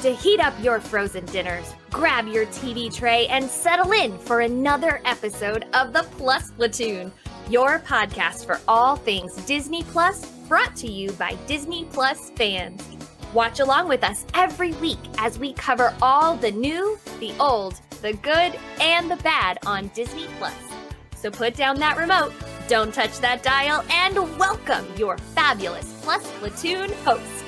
to heat up your frozen dinners, grab your TV tray, and settle in for another episode of the Plus Platoon, your podcast for all things Disney Plus, brought to you by Disney Plus fans. Watch along with us every week as we cover all the new, the old, the good, and the bad on Disney Plus. So put down that remote, don't touch that dial, and welcome your fabulous Plus Platoon host.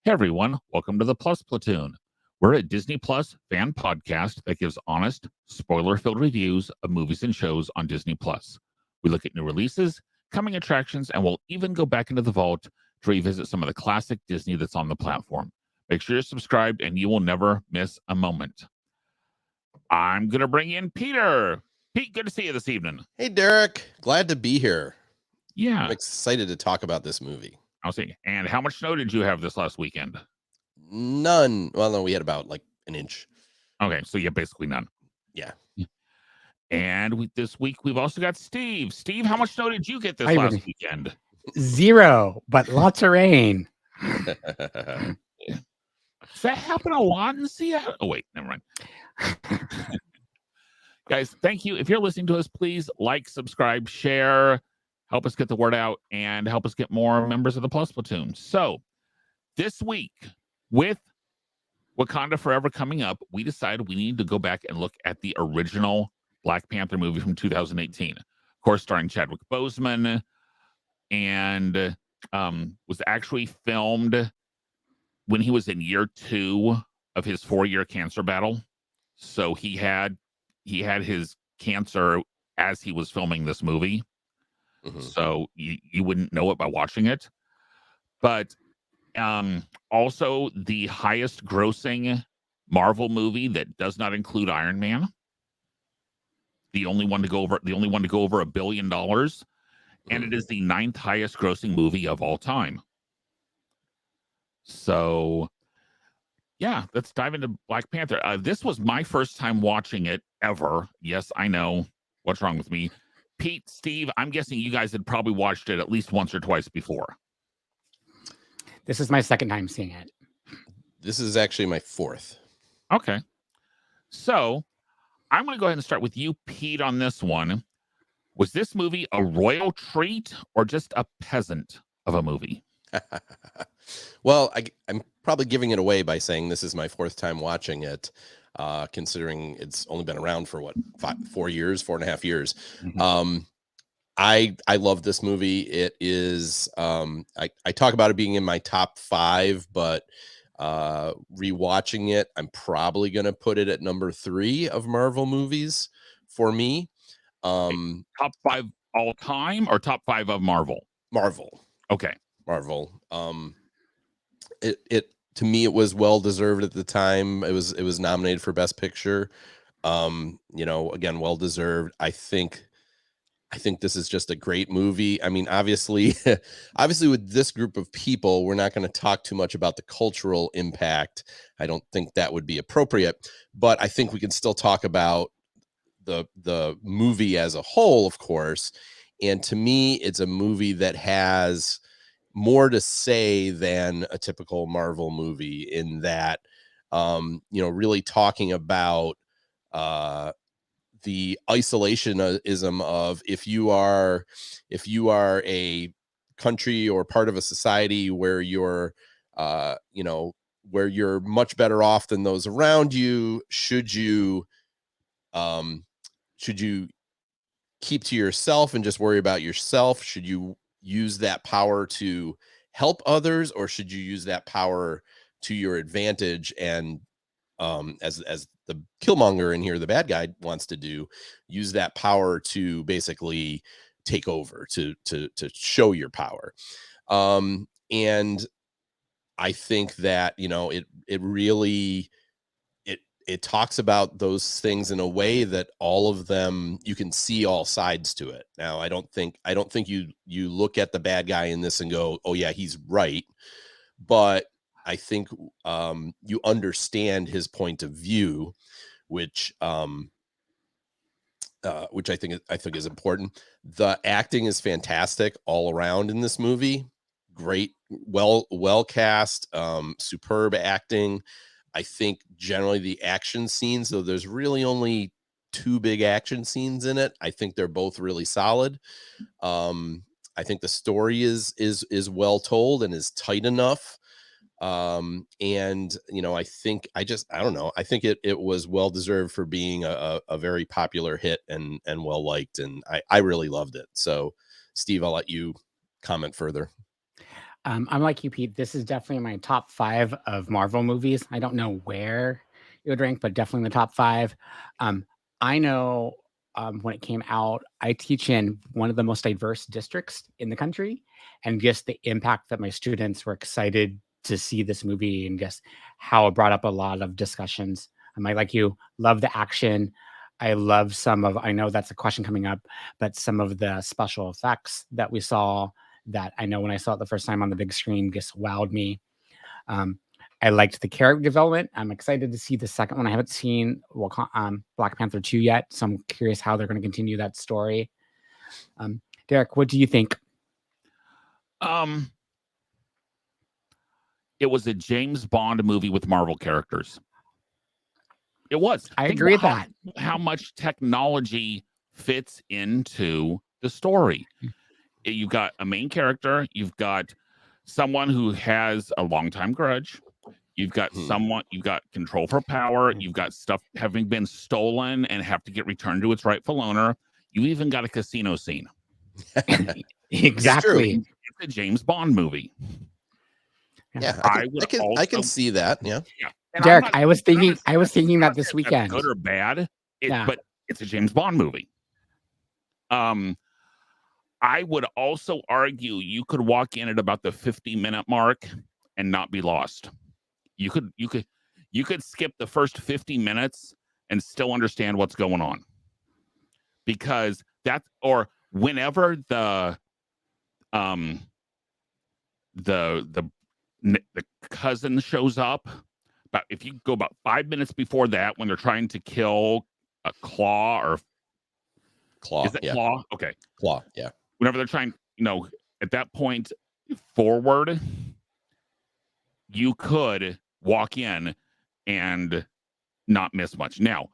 Hey everyone, welcome to the Plus Platoon. We're a Disney Plus fan podcast that gives honest, spoiler-filled reviews of movies and shows on Disney Plus. We look at new releases, coming attractions, and we'll even go back into the vault to revisit some of the classic Disney that's on the platform. Make sure you're subscribed and you will never miss a moment. I'm going to bring in Peter. Pete, good to see you this evening. Hey, Derek. Glad to be here. Yeah. I'm excited to talk about this movie. I'll see. And how much snow did you have this last weekend? None. Well, no, we had about like an inch. Okay, so yeah, basically none. Yeah. And this week we've also got Steve. Steve, how much snow did you get this last weekend? 0, but lots of rain. Does that happen a lot in Seattle? Oh, wait, never mind. Guys, thank you. If you're listening to us, please like, subscribe, share, help us get the word out, and help us get more members of the Plus Platoon. So this week, with Wakanda Forever coming up, we decided we need to go back and look at the original Black Panther movie from 2018. Of course, starring Chadwick Boseman, and was actually filmed when he was in year 2 of his 4-year cancer battle. So he had his cancer as he was filming this movie. Mm-hmm. So you wouldn't know it by watching it. But also the highest grossing Marvel movie that does not include Iron Man. The only one to go over $1 billion. And it is the 9th highest grossing movie of all time. So yeah, let's dive into Black Panther. This was my first time watching it ever. Yes, I know. What's wrong with me? Pete, Steve, I'm guessing you guys had probably watched it at least once or twice before. This is my second time seeing it. This is actually my 4th. Okay. So I'm going to go ahead and start with you, Pete, on this one. Was this movie a royal treat or just a peasant of a movie? Well, I'm probably giving it away by saying this is my 4th time watching it, considering it's only been around for 4.5 years. Mm-hmm. I love this movie. It is, I talk about it being in my top 5, but rewatching it, I'm probably going to put it at number 3 of Marvel movies for me. Top 5 all time or top 5 of Marvel? Marvel. Okay. Marvel. It to me, it was well deserved at the time. It was nominated for Best Picture. Again, well deserved. I think this is just a great movie. I mean, obviously with this group of people, we're not going to talk too much about the cultural impact. I don't think that would be appropriate, but I think we can still talk about the movie as a whole, of course. And to me, it's a movie that has more to say than a typical Marvel movie in that, really talking about the isolationism of if you are a country or part of a society where you're where you're much better off than those around you, should you keep to yourself and just worry about yourself? Should you use that power to help others, or should you use that power to your advantage and as the Killmonger in here, the bad guy, wants to do, use that power to basically take over, to show your power. And I think that, it really, it talks about those things in a way that all of them, you can see all sides to it. Now, I don't think you look at the bad guy in this and go, oh yeah, he's right. But I think you understand his point of view, which I think is important. The acting is fantastic all around in this movie. great, well cast, superb acting. I think generally the action scenes, though there's really only 2 big action scenes in it, I think they're both really solid. I think the story is well told and is tight enough. And I think I don't know. I think it was well deserved for being a very popular hit and well liked, and I really loved it. So, Steve, I'll let you comment further. I'm like you, Pete. This is definitely my top 5 of Marvel movies. I don't know where it would rank, but definitely in the top 5. I know when it came out, I teach in one of the most diverse districts in the country, and just the impact that my students were excited to see this movie, and just how it brought up a lot of discussions. I might, like you, love the action. I love I know that's a question coming up, but some of the special effects that we saw, that I know when I saw it the first time on the big screen, just wowed me. I liked the character development. I'm excited to see the second one. I haven't seen Black Panther 2 yet, so I'm curious how they're going to continue that story. Derek, what do you think? It was a James Bond movie with Marvel characters. It was. I Think agree with about that. how much technology fits into the story. You've got a main character. You've got someone who has a long-time grudge. You've got you've got control for power. You've got stuff having been stolen and have to get returned to its rightful owner. You even got a casino scene. Exactly. It's a James Bond movie. Yeah, I can see that. Yeah. And Derek, I was thinking that this weekend. Good or bad, Yeah. but it's a James Bond movie. I would also argue you could walk in at about the 50-minute mark and not be lost. You could skip the first 50 minutes and still understand what's going on. Because or whenever the cousin shows up, but if you go about 5 minutes before that, when they're trying to kill a Claw. Is it Claw? Okay. Claw, yeah. Whenever they're trying, at that point forward, you could walk in and not miss much. Now,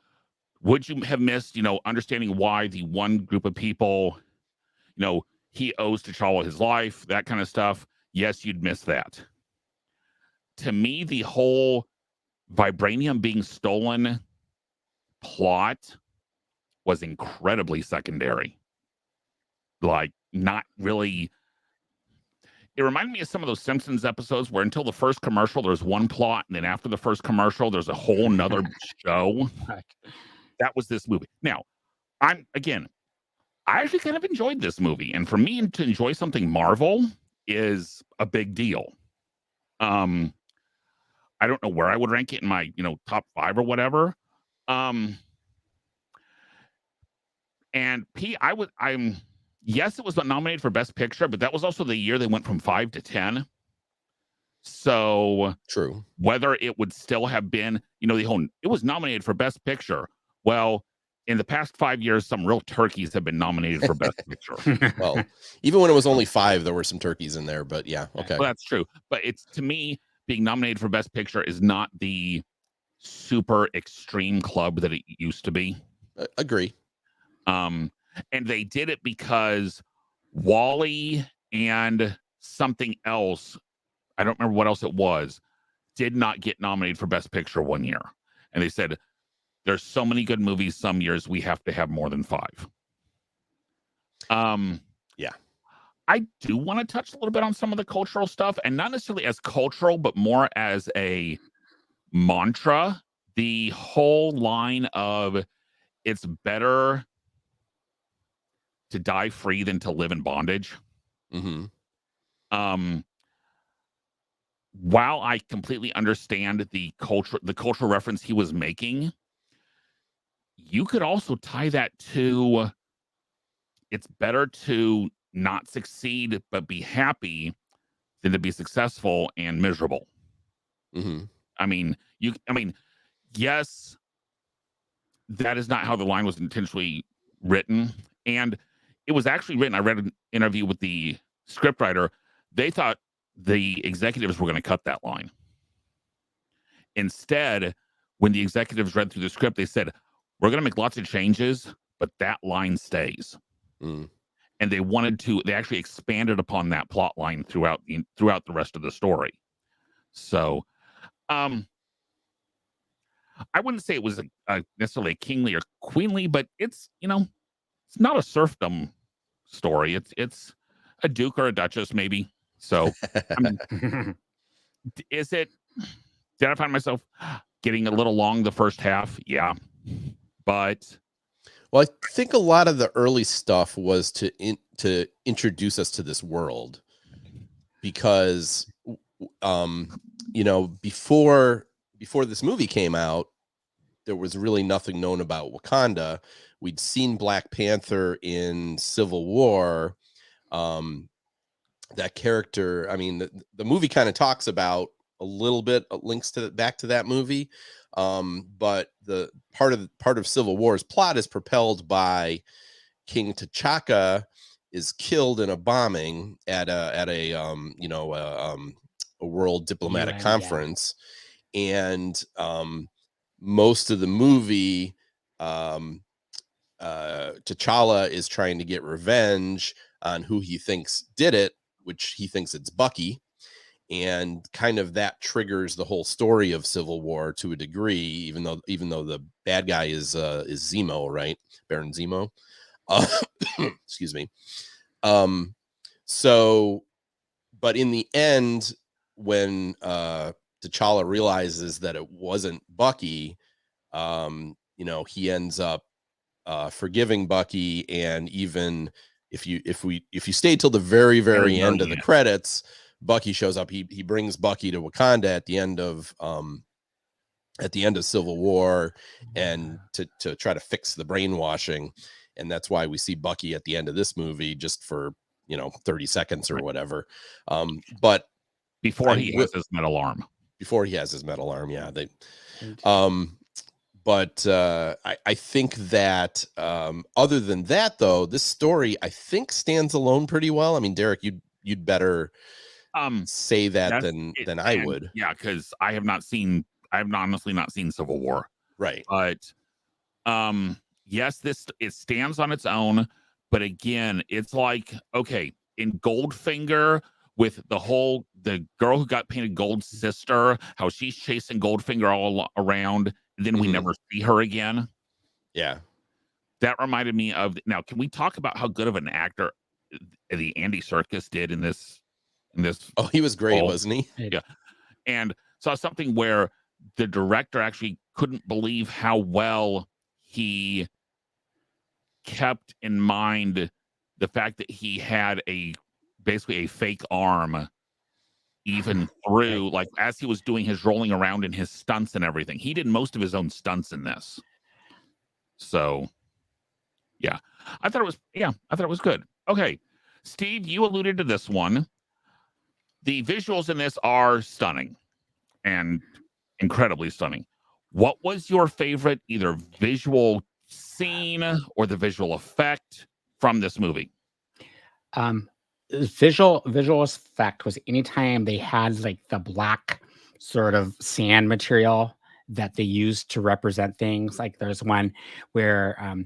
would you have missed, understanding why the one group of people, he owes T'Challa his life, that kind of stuff? Yes, you'd miss that. To me, the whole vibranium being stolen plot was incredibly secondary. Like, not really. It reminded me of some of those Simpsons episodes where until the first commercial, there's one plot, and then after the first commercial, there's a whole nother show. That was this movie. Now, I actually kind of enjoyed this movie. And for me to enjoy something Marvel is a big deal. I don't know where I would rank it in my, top 5 or whatever. And yes, it was nominated for Best Picture, but that was also the year they went from 5 to 10. So true. Whether it would still have been, it was nominated for Best Picture. Well, in the past 5 years, some real turkeys have been nominated for Best Picture. Well, even when it was only 5, there were some turkeys in there, but yeah, okay. Well, that's true. But it's, to me, being nominated for Best Picture is not the super extreme club that it used to be. Agree. And they did it because Wall-E and something else, I don't remember what else it was, did not get nominated for Best Picture one year. And they said, there's so many good movies some years, we have to have more than 5. Yeah. I do want to touch a little bit on some of the cultural stuff, and not necessarily as cultural, but more as a mantra. The whole line of, it's better to die free than to live in bondage. Mm-hmm. While I completely understand the cultural reference he was making, you could also tie that to, it's better to not succeed but be happy than to be successful and miserable. Mm-hmm. Yes, that is not how the line was intentionally written. And it was actually written, I read an interview with the scriptwriter. They thought the executives were going to cut that line. Instead, when the executives read through the script, they said, we're going to make lots of changes, but that line stays. Mm. And they actually expanded upon that plot line throughout the rest of the story. So, I wouldn't say it was necessarily a kingly or queenly, but it's not a serfdom story. It's a duke or a duchess, maybe. So, I mean, is it? Did I find myself getting a little long the first half? Yeah, but Well, I think a lot of the early stuff was to introduce us to this world, because before this movie came out, there was really nothing known about Wakanda. We'd seen Black Panther in Civil War. That character, I mean, the movie kind of talks about a little bit, links back to that movie. But the part of Civil War's plot is propelled by King T'Chaka is killed in a bombing at a world diplomatic UN, conference. And most of the movie, T'Challa is trying to get revenge on who he thinks did it, which he thinks it's Bucky. And kind of that triggers the whole story of Civil War to a degree, even though the bad guy is Zemo, right? Baron Zemo. Excuse me. So, but in the end, when T'Challa realizes that it wasn't Bucky, he ends up forgiving Bucky. And even if you stay till the very, very end of the credits, Bucky shows up. He brings Bucky to Wakanda at the end of Civil War, and to try to fix the brainwashing. And that's why we see Bucky at the end of this movie, just for 30 seconds or whatever. But before he has his metal arm. Yeah. But I think that other than that, though, this story, I think, stands alone pretty well. I mean, Derek, you'd better say that than I would. Yeah, because I have honestly not seen Civil War. Right. But yes, it stands on its own. But again, it's like, okay, in Goldfinger, with the girl who got painted Gold's sister, how she's chasing Goldfinger all around, and then we never see her again. Yeah. That reminded me of, now, can we talk about how good of an actor the Andy Serkis did in this? Oh, he was great, wasn't he? Yeah. And saw something where the director actually couldn't believe how well he kept in mind the fact that he had basically a fake arm, even through, like, as he was doing his rolling around in his stunts and everything. He did most of his own stunts in this. So yeah, I thought it was good. Okay, Steve, you alluded to this one. The visuals in this are stunning and incredibly stunning. What was your favorite either visual scene or the visual effect from this movie? Visual effect was anytime they had like the black sort of sand material that they used to represent things. Like there's one where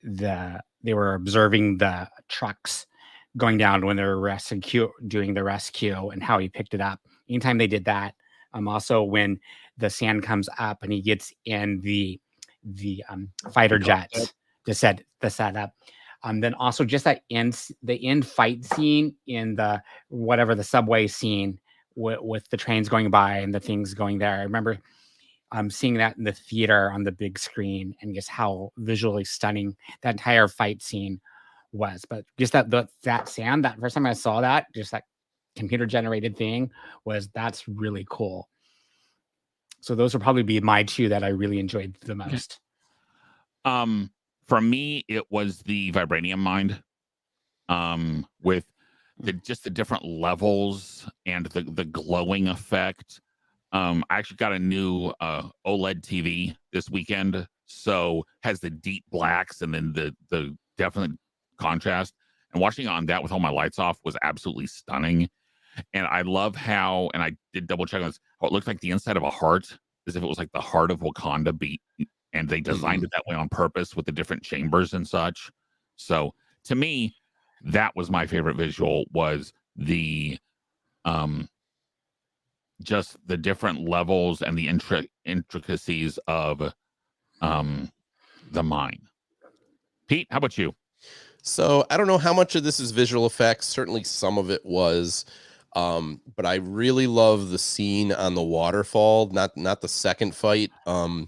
they were observing the trucks going down when they were doing the rescue, and how he picked it up. Anytime they did that, also when the sand comes up and he gets in the fighter jets to set up. Then also just the end fight scene in the subway scene with the trains going by and the things going there. I remember seeing that in the theater on the big screen, and just how visually stunning that entire fight scene was. But just that sand, that first time I saw that, just that computer generated thing, that's really cool. So those will probably be my two that I really enjoyed the most. For me, it was the vibranium mind, with the different levels and the glowing effect. I actually got a new OLED TV this weekend, so has the deep blacks and then the definite contrast. And watching it on that with all my lights off was absolutely stunning. And I love how, and I did double check on this, how it looked like the inside of a heart, as if it was like the heart of Wakanda beat. And they designed it that way on purpose with the different chambers and such. So to me, that was my favorite visual, was the just the different levels and the intricacies of the mine. Pete, how about you? So I don't know how much of this is visual effects. Certainly some of it was. But I really love the scene on the waterfall, not the second fight with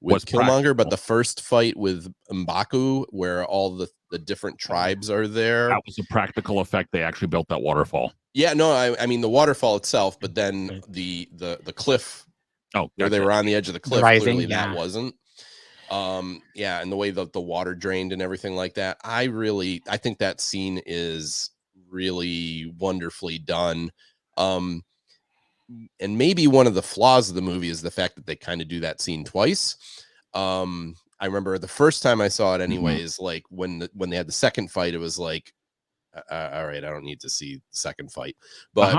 Was Killmonger, but practical. the first fight with M'Baku, where all the different tribes are there. That was a practical effect. They actually built that waterfall. Yeah, no, I mean the waterfall itself, but then the cliff Oh, where they gotcha. were on the edge of the cliff, rising, clearly yeah. that wasn't. Yeah, and the way that the water drained and everything like that. I think that scene is really wonderfully done. And maybe one of the flaws of the movie is the fact that they kind of do that scene twice. I remember the first time I saw it anyways, like when they had the second fight, it was like, all right, I don't need to see the second fight. But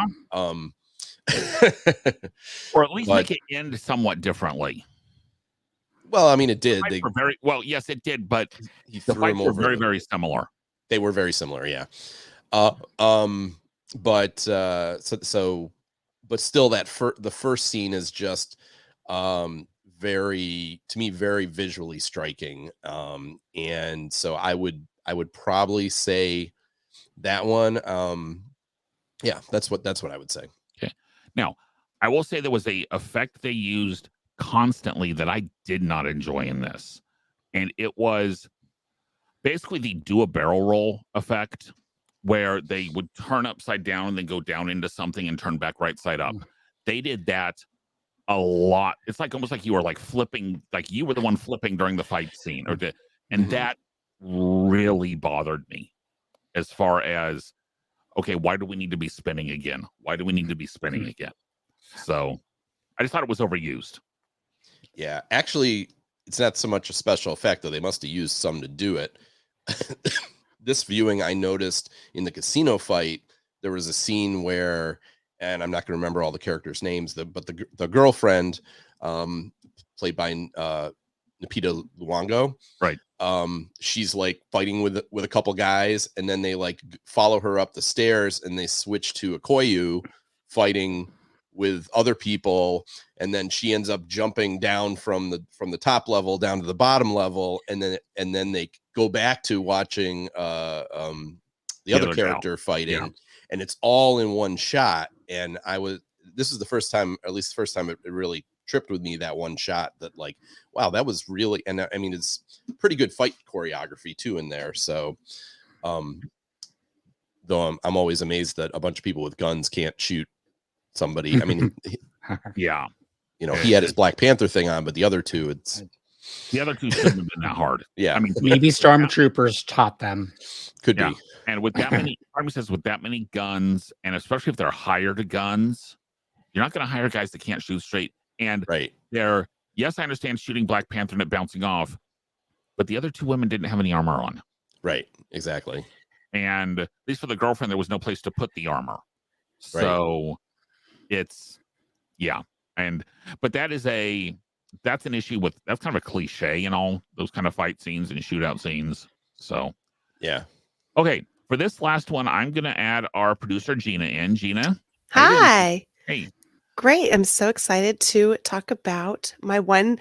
or at least make it end somewhat differently. Well, I mean, it did. They were very well, yes, it did, but he the threw him fights were over. very, very similar. They were very similar, yeah. But still, the first scene is just very, to me, very visually striking. And so I would probably say that one. Yeah, that's what I would say. Okay. Now, I will say there was a effect they used constantly that I did not enjoy in this. And it was basically the do a barrel roll effect, where they would turn upside down and then go down into something and turn back right side up. They did that a lot. It's like almost like you were like flipping, like you were the one flipping during the fight scene, and that really bothered me. As far as, okay, why do we need to be spinning again? Why do we need to be spinning again? So I just thought it was overused. Yeah, actually, it's not so much a special effect, though. They must have used some to do it. This viewing, I noticed in the casino fight, there was a scene where, and I'm not going to remember all the characters' names, but the girlfriend, played by Lupita Nyong'o, right? She's like fighting with a couple guys, and then they like follow her up the stairs, and they switch to Okoye fighting with other people, and then she ends up jumping down from the top level down to the bottom level, and then they go back to watching the other character fighting, and it's all in one shot. And this is the first time, at least the first time it really tripped with me, that one shot, that like, wow, that was really, and I mean, it's pretty good fight choreography too in there. So though I'm always amazed that a bunch of people with guns can't shoot somebody. I mean, yeah, he had his Black Panther thing on, but the other two shouldn't have been that hard. Yeah, I mean, maybe stormtroopers taught them. Could be. And with that many, with that many guns, and especially if they're hired guns, you're not going to hire guys that can't shoot straight. And they're, yes, I understand shooting Black Panther and it bouncing off, but the other two women didn't have any armor on. Right. Exactly. And at least for the girlfriend, there was no place to put the armor. So it's, but that's an issue with, that's kind of a cliche in all those kind of fight scenes and shootout scenes. So, yeah. Okay. For this last one, I'm going to add our producer, Gina, in. Gina. Hi. Hey. Great. I'm so excited to talk about my one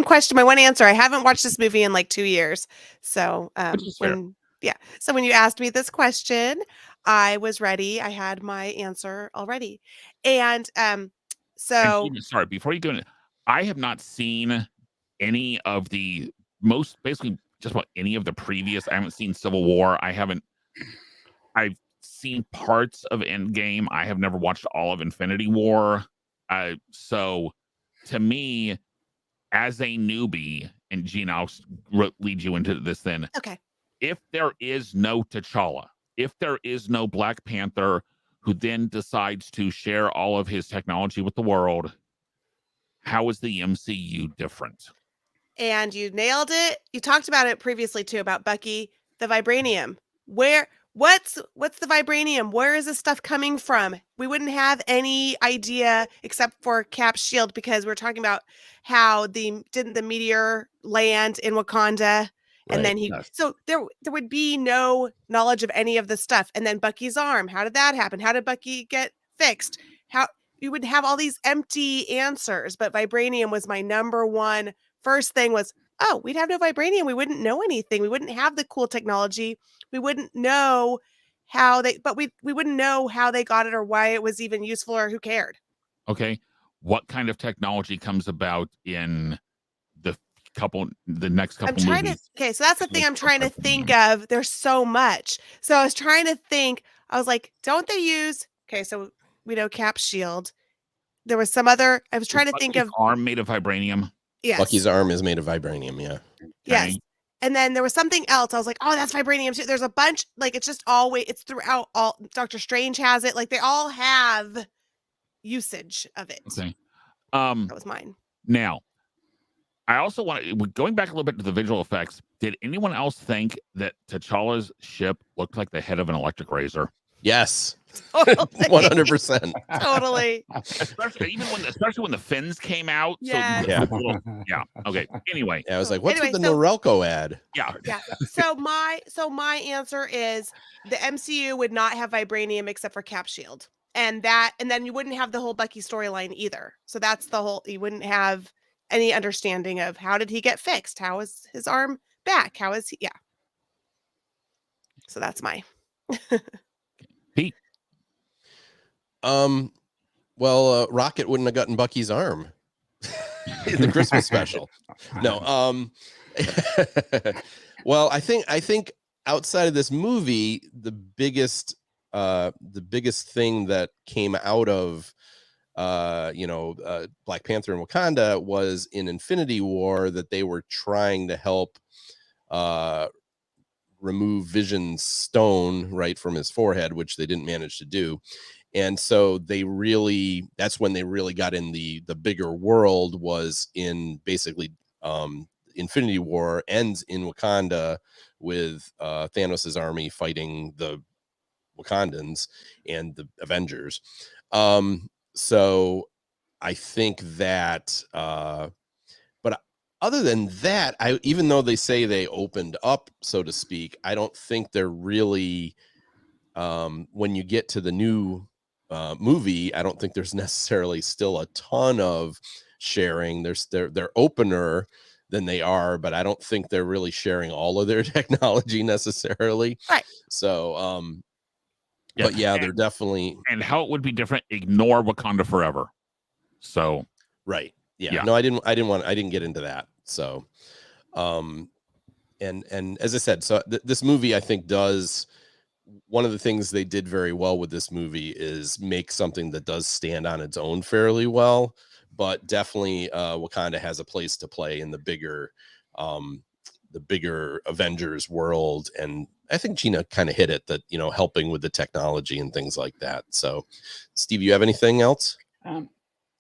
question, my one answer. I haven't watched this movie in like 2 years. So when you asked me this question, I was ready. I had my answer already. And so sorry, before you go in, I have not seen any of the basically just about any of the previous. I haven't seen Civil War. I've seen parts of Endgame. I have never watched all of Infinity War. So to me, as a newbie, and Gina, I'll lead you into this then. Okay. If there is no T'Challa, if there is no Black Panther who then decides to share all of his technology with the world, how is the MCU different? And you nailed it. You talked about it previously too, about Bucky, the vibranium. Where what's the vibranium? Where is this stuff coming from? We wouldn't have any idea except for Cap's shield, because we're talking about how didn't the meteor land in Wakanda, and then so there would be no knowledge of any of this stuff. And then Bucky's arm, how did that happen? How did Bucky get fixed? How you would have all these empty answers, but vibranium was my number one. First thing was, oh, we'd have no vibranium. We wouldn't know anything. We wouldn't have the cool technology. We wouldn't know we wouldn't know how they got it or why it was even useful or who cared. Okay. What kind of technology comes about in the next couple movies? Okay, so that's the thing I'm trying to think of. There's so much. So I was trying to think, I was like, don't they use, okay, so we know Cap's shield. There was some other, I was trying to think of arm made of vibranium. Yes. Bucky's arm is made of vibranium, yeah. Yes. And then there was something else. I was like, oh, that's vibranium too. There's a bunch, like it's just always, it's throughout all, Doctor Strange has it. Like they all have usage of it. Okay. That was mine. Now, I also going back a little bit to the visual effects, did anyone else think that T'Challa's ship looked like the head of an electric razor? Yes. Totally. 100%. Totally. Especially when the fins came out. Yeah. So yeah. Okay. Anyway. Yeah, I was like, what's with the Norelco ad? Yeah. Yeah. So my answer is the MCU would not have vibranium except for Cap shield. And then you wouldn't have the whole Bucky storyline either. So that's the whole, you wouldn't have any understanding of how did he get fixed? How is his arm back? How is he? Yeah. So that's my Pete. Well, Rocket wouldn't have gotten Bucky's arm in the Christmas special. No. Well, I think outside of this movie, the biggest thing that came out of Black Panther and Wakanda was in Infinity War that they were trying to help remove Vision's stone right from his forehead, which they didn't manage to do. And so that's when they really got in the bigger world, was in basically Infinity War ends in Wakanda with Thanos's army fighting the Wakandans and the Avengers. So I think that, but other than that, even though they say they opened up, so to speak, I don't think they're really, when you get to the new movie, I don't think there's necessarily still a ton of sharing. They're opener than they are, but I don't think they're really sharing all of their technology necessarily. Right. So, but yeah, they're definitely. And how it would be different, ignore Wakanda Forever. So. Right. Yeah. No, I didn't get into that. So, and as I said, so this movie, I think, does, one of the things they did very well with this movie is make something that does stand on its own fairly well, but definitely Wakanda has a place to play in the bigger Avengers world. And I think Gina kind of hit it, that, helping with the technology and things like that. So Steve, you have anything else?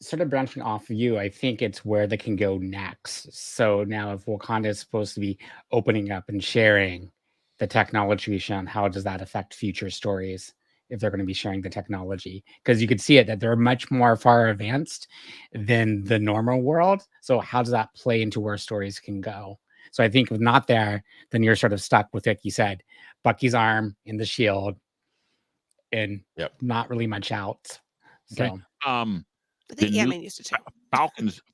Sort of branching off of you, I think it's where they can go next. So now if Wakanda is supposed to be opening up and sharing the technology shown, how does that affect future stories if they're going to be sharing the technology? Because you could see it that they're much more far advanced than the normal world. So how does that play into where stories can go? So I think if not there, then you're sort of stuck with, like you said, Bucky's arm in the shield and not really much out. So okay. I think Ant-Man used it too.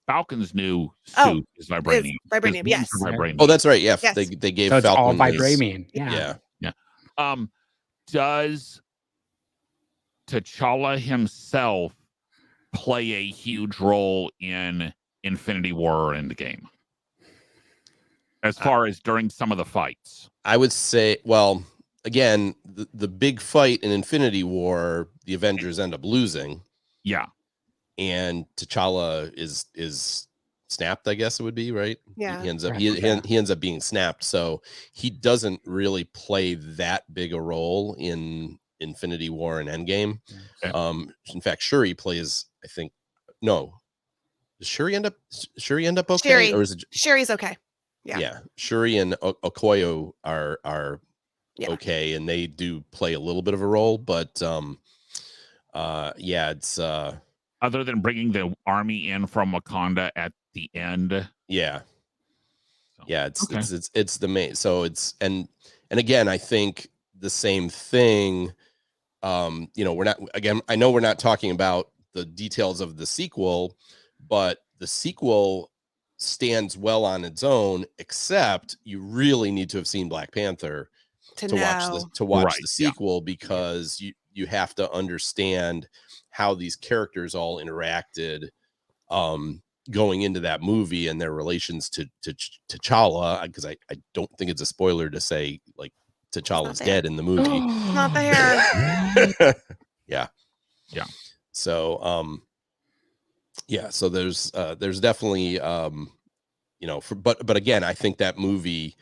Falcon's new suit is vibranium. Vibranium, yes. Vibranium. Oh, that's right. Yeah, yes. they gave so it's Falcon all vibranium. Yeah. Does T'Challa himself play a huge role in Infinity War or Endgame? As far as during some of the fights, I would say, well, again, the big fight in Infinity War, the Avengers end up losing. Yeah. And T'Challa is snapped, I guess it would be, right? Yeah. He ends up being snapped. So he doesn't really play that big a role in Infinity War and Endgame. Okay. In fact, Shuri plays, I think, no. Does Shuri end up okay? Shuri's okay. Yeah. Shuri and Okoye are okay, and they do play a little bit of a role, but it's other than bringing the army in from Wakanda at the end. It's the main. So it's and again, I think the same thing. We're not, again, I know we're not talking about the details of the sequel, but the sequel stands well on its own, except you really need to have seen Black Panther to watch the sequel, because you have to understand how these characters all interacted going into that movie and their relations to T'Challa, because I don't think it's a spoiler to say like T'Challa's dead in the movie. Not there. Yeah. So so there's definitely but again, I think that movie,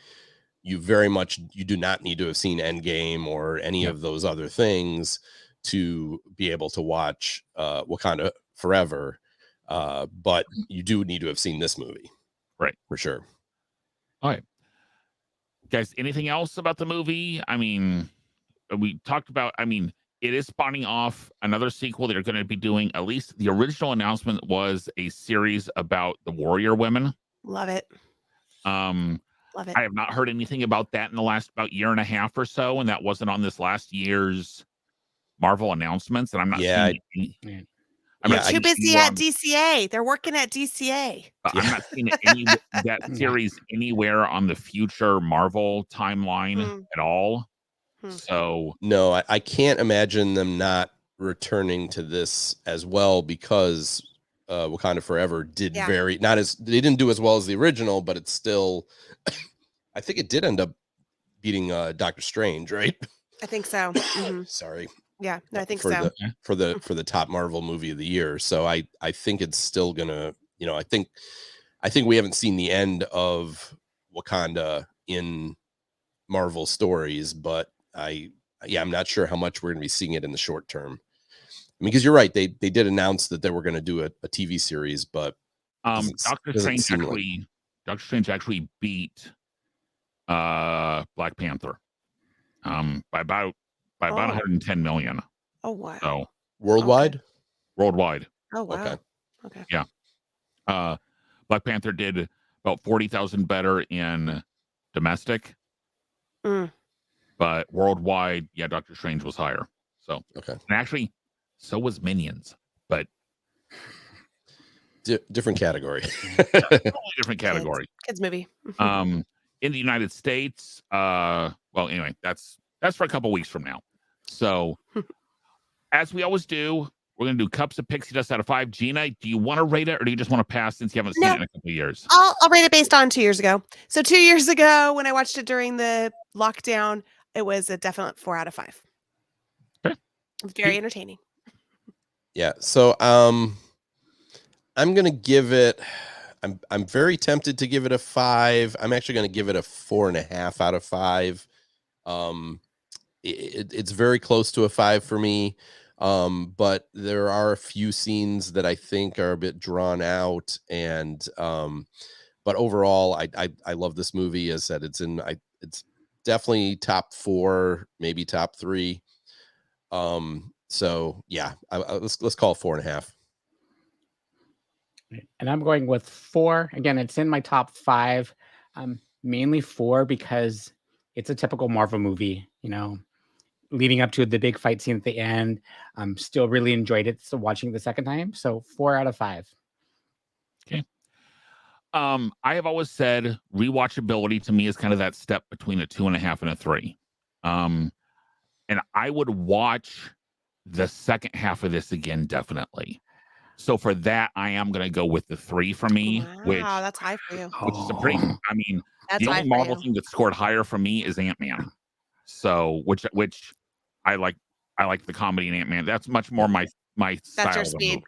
you do not need to have seen Endgame or any of those other things to be able to watch Wakanda Forever. But you do need to have seen this movie. Right. For sure. All right. Guys, anything else about the movie? I mean, we talked about, it is spawning off another sequel they're going to be doing. At least the original announcement was a series about the warrior women. Love it. Love it. I have not heard anything about that in the last about year and a half or so, and that wasn't on this last year's Marvel announcements. And I'm not seeing any. They're too busy at DCA. They're working at DCA. I'm not seeing that series anywhere on the future Marvel timeline at all. So no, I can't imagine them not returning to this as well, because Wakanda Forever did they didn't do as well as the original, but it's still I think it did end up beating Doctor Strange, right? I think so. Mm-hmm. Sorry. Yeah, no, I think so. For the top Marvel movie of the year. So I think it's still gonna, I think we haven't seen the end of Wakanda in Marvel stories, but I'm not sure how much we're gonna be seeing it in the short term. Because you're right, they did announce that they were gonna do a TV series, but Doctor Strange actually beat Black Panther by about 110 million. Oh wow. So worldwide? Okay. Worldwide. Oh wow. Okay. Yeah. Black Panther did about 40,000 better in domestic. But worldwide, Doctor Strange was higher. So okay. And actually, so was Minions, but different category. Totally different category. Kids movie. In the United States, anyway, that's for a couple weeks from now. So as we always do, we're gonna do cups of pixie dust out of 5. Gina, do you want to rate it, or do you just want to pass since you haven't seen it in a couple of years? I'll rate it based on 2 years ago. So 2 years ago, when I watched it during the lockdown, it was a definite 4 out of 5. Okay. Very entertaining. Yeah. So I'm gonna give it. I'm very tempted to give it a 5. I'm actually gonna give it a 4.5 out of 5. It's very close to a 5 for me. But there are a few scenes that I think are a bit drawn out, and but overall, I love this movie. As I said, it's definitely top 4, maybe top 3. So yeah, let's call it 4.5. And I'm going with 4. Again, it's in my top 5. Mainly 4 because it's a typical Marvel movie, leading up to the big fight scene at the end. Still really enjoyed it. So watching it the second time. So 4 out of 5. Okay. I have always said rewatchability to me is kind of that step between a 2.5 and a 3. And I would watch the second half of this again, definitely. So for that, I am going to go with the 3 for me. Wow, that's high for you. Which is a pretty, that's the only Marvel thing that scored higher for me is Ant-Man. So, which I like the comedy in Ant-Man. That's much more my style. That's your speed.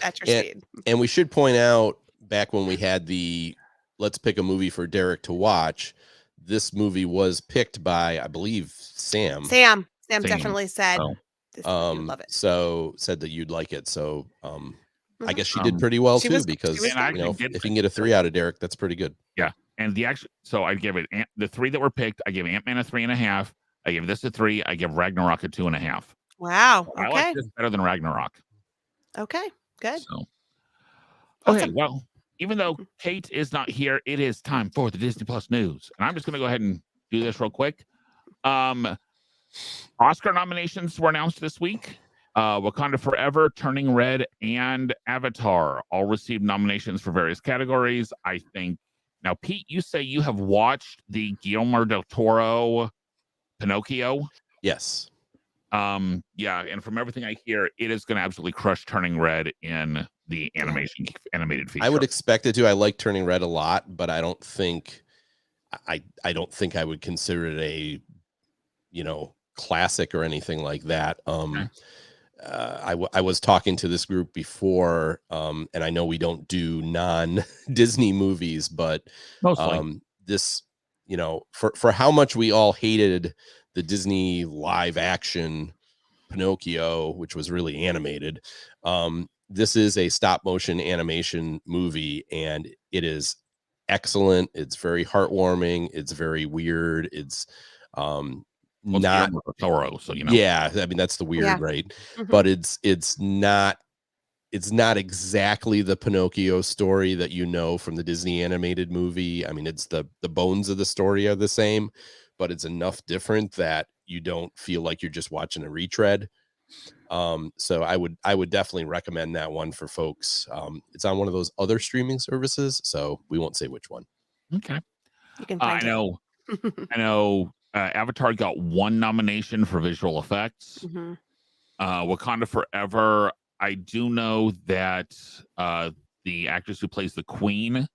That's your speed. And we should point out, back when we had the let's pick a movie for Derek to watch, this movie was picked by, I believe, Sam. Sam definitely said, you'd love it. So said that you'd like it. So I guess she did pretty well too, because if you can get a 3 out of Derek, that's pretty good. Yeah. And so I give it the 3 that were picked. I give Ant-Man a 3.5. I give this a 3. I give Ragnarok a 2.5. Wow. I like Okay. this better than Ragnarok. Okay. Good. So, okay, Awesome. well, even though Kate is not here, it is time for the Disney Plus news. And I'm just going to go ahead and do this real quick. Oscar nominations were announced this week. Wakanda Forever, Turning Red, and Avatar all received nominations for various categories. I think now, Pete, you say you have watched the Guillermo del Toro Pinocchio. Yes. Yeah, and from everything I hear, it is going to absolutely crush Turning Red in the animated feature. I would expect it to. I like Turning Red a lot, but I don't think I don't think I would consider it a, classic or anything like that. Okay. I was talking to this group before, and I know we don't do non-Disney movies, but Mostly. this, for how much we all hated the Disney live action Pinocchio, which was really animated, this is a stop motion animation movie, and it is excellent. It's very heartwarming. It's very weird. It's not Guillermo del Toro, so yeah, I mean that's the weird, Yeah. right? Mhm. But it's not exactly the Pinocchio story that from the Disney animated movie. I mean, it's the bones of the story are the same, but it's enough different that you don't feel like you're just watching a retread. So I would definitely recommend that one for folks. It's on one of those other streaming services, so we won't say which one. Okay. You can I find know. Avatar got 1 nomination for visual effects. Mhm. Wakanda Forever. I do know that the actress who plays the Queen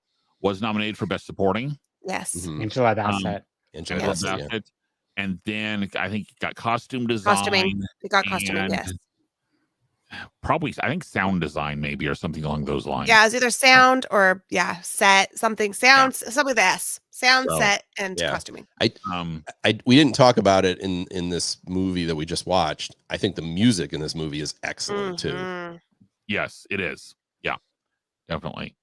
was nominated for Best Supporting. Yes. Mhm. Angela Bassett. Angela Angela Bassett, yeah. Bassett. And then I think it got costume design. Costuming. They got costuming. and Yes. Probably, I think sound design maybe, or something along those lines. Yeah, it's either sound or set something. Something with S. Sound, So, set, and yeah. costuming. We didn't talk about it in this movie that we just watched. I think the music in this movie is excellent too. Mhm. Yes, it is. Yeah, definitely.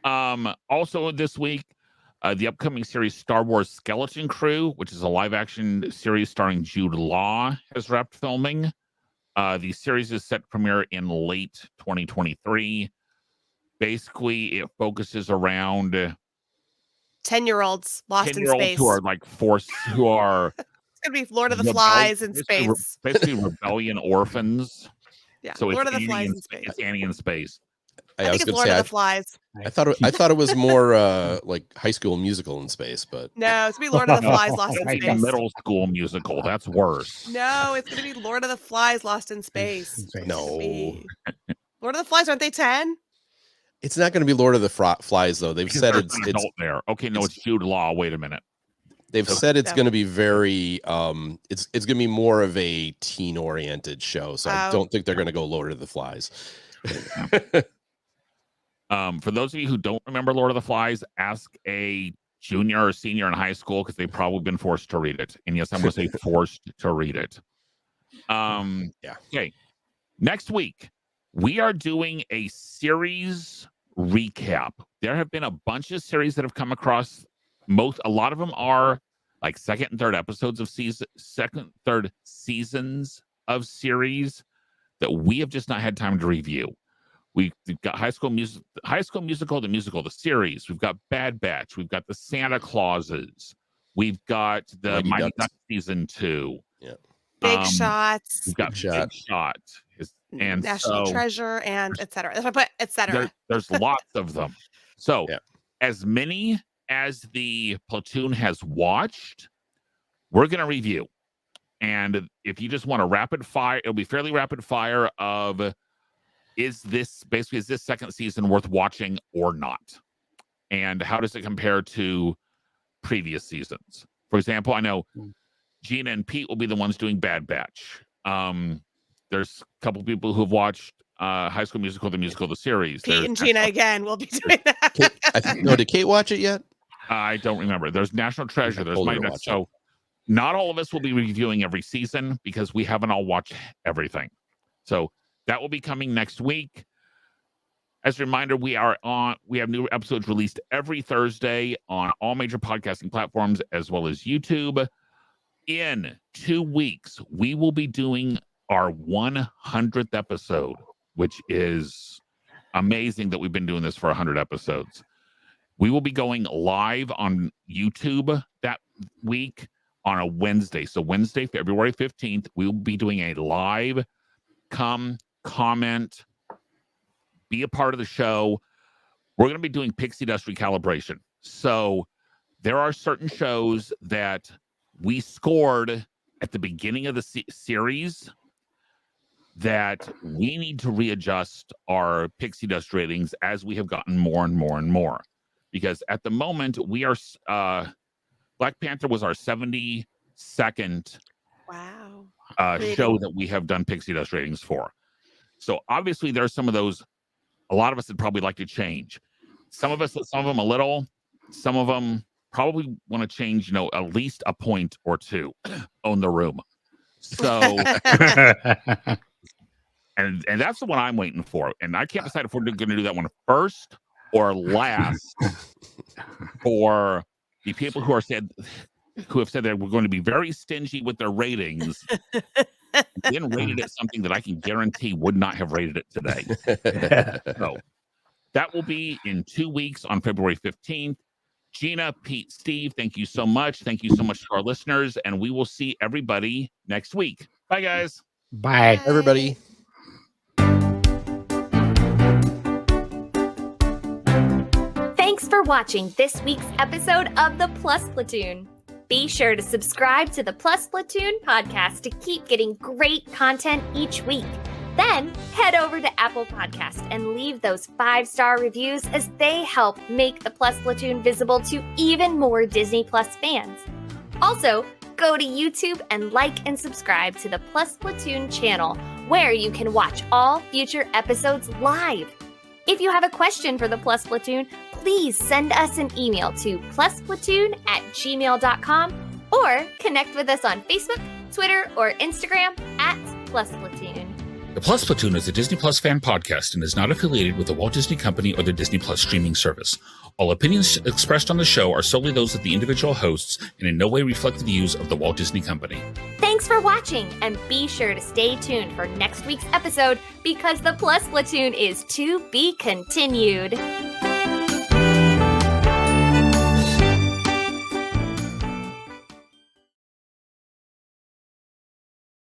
Also this week, the upcoming series Star Wars Skeleton Crew, which is a live action series starring Jude Law, has wrapped filming. The series is set to premiere in late 2023. Basically, it focuses around 10-year-olds lost in 10-year-olds space. who are like who are It's gonna be Lord of the Flies in space. basically rebellion orphans. Yeah, So Lord it's of the Flies Annie in space. it's Annie in space. I was think it's gonna Lord say, of the Flies. I thought it was more like High School Musical in space, but No, it's gonna be Lord of the No, Flies lost in it's a space. middle school musical. That's worse. No, it's gonna be Lord of the Flies lost in space. In space. It's gonna no, be- Lord of the Flies, aren't they 10? it's not going to be Lord of the Flies though. They've Because said there's it's an adult there. Okay, no, it's Jude Law. Wait a minute. they've So- said it's No. going to be very it's going to be more of a teen oriented show. So I Oh. don't think they're going to go Lord of the Flies. For those of you who don't remember Lord of the Flies, ask a junior or senior in high school because they've probably been forced to read it. And yes, I'm going to say forced to read it. Yeah. Okay. Next week, we are doing a series recap. There have been a bunch of series that have come across. A lot of them are like second and third seasons of series that we have just not had time to review. We've got High School Musical, the musical, the series. We've got Bad Batch. We've got the Santa Clauses. We've got the Mighty Mighty Ducks. Ducks season 2. Yeah. Big Shots, We've got Big Shot. Big Shot. And National so Treasure, and etc. That's what I put, etc. there's lots of them. So Yeah. as many as the Platoon has watched, we're going to review. And if you just want a rapid fire, it'll be fairly rapid fire of is this second season worth watching or not? And how does it compare to previous seasons? For example, I know Gina and Pete will be the ones doing Bad Batch. There's a couple people who've watched High School Musical, the musical, the series. Pete and Gina again will be doing that. Did Kate watch it yet? I don't remember. There's National Treasure. There's told her Mighty to Ducks. watch it. So not all of us will be reviewing every season because we haven't all watched everything. So that will be coming next week. As a reminder, we have new episodes released every Thursday on all major podcasting platforms as well as YouTube. In 2 weeks, we will be doing our 100th episode, which is amazing that we've been doing this for 100 episodes. We will be going live on YouTube that week on a Wednesday. So Wednesday, February 15th, we will be doing a live come, comment, be a part of the show. We're going to be doing pixie dust recalibration. So there are certain shows that we scored at the beginning of the series that we need to readjust our pixie dust ratings as we have gotten more and more and more. Because at the moment, we are Black Panther was our 72nd show that we have done pixie dust ratings for. So obviously there's some of those, a lot of us would probably like to change. Some of them a little, some of them probably want to change, at least a point or two on the room. So, and that's the one I'm waiting for. And I can't decide if we're going to do that one first or last for the people who have said that we're going to be very stingy with their ratings. Then rated it something that I can guarantee would not have rated it today. So that will be in 2 weeks on February 15th. Gina, Pete, Steve, thank you so much. Thank you so much to our listeners, and we will see everybody next week. Bye, guys. Bye. Everybody. Thanks for watching this week's episode of the Plus Platoon. Be sure to subscribe to the Plus Platoon podcast to keep getting great content each week. Then head over to Apple Podcasts and leave those 5-star reviews as they help make the Plus Platoon visible to even more Disney Plus fans. Also, go to YouTube and like and subscribe to the Plus Platoon channel, where you can watch all future episodes live. If you have a question for the Plus Platoon, please send us an email to plusplatoon@gmail.com or connect with us on Facebook, Twitter, or Instagram @plusplatoon. The Plus Platoon is a Disney Plus fan podcast and is not affiliated with the Walt Disney Company or the Disney Plus streaming service. All opinions expressed on the show are solely those of the individual hosts and in no way reflect the views of the Walt Disney Company. Thanks for watching, and be sure to stay tuned for next week's episode because the Plus Platoon is to be continued.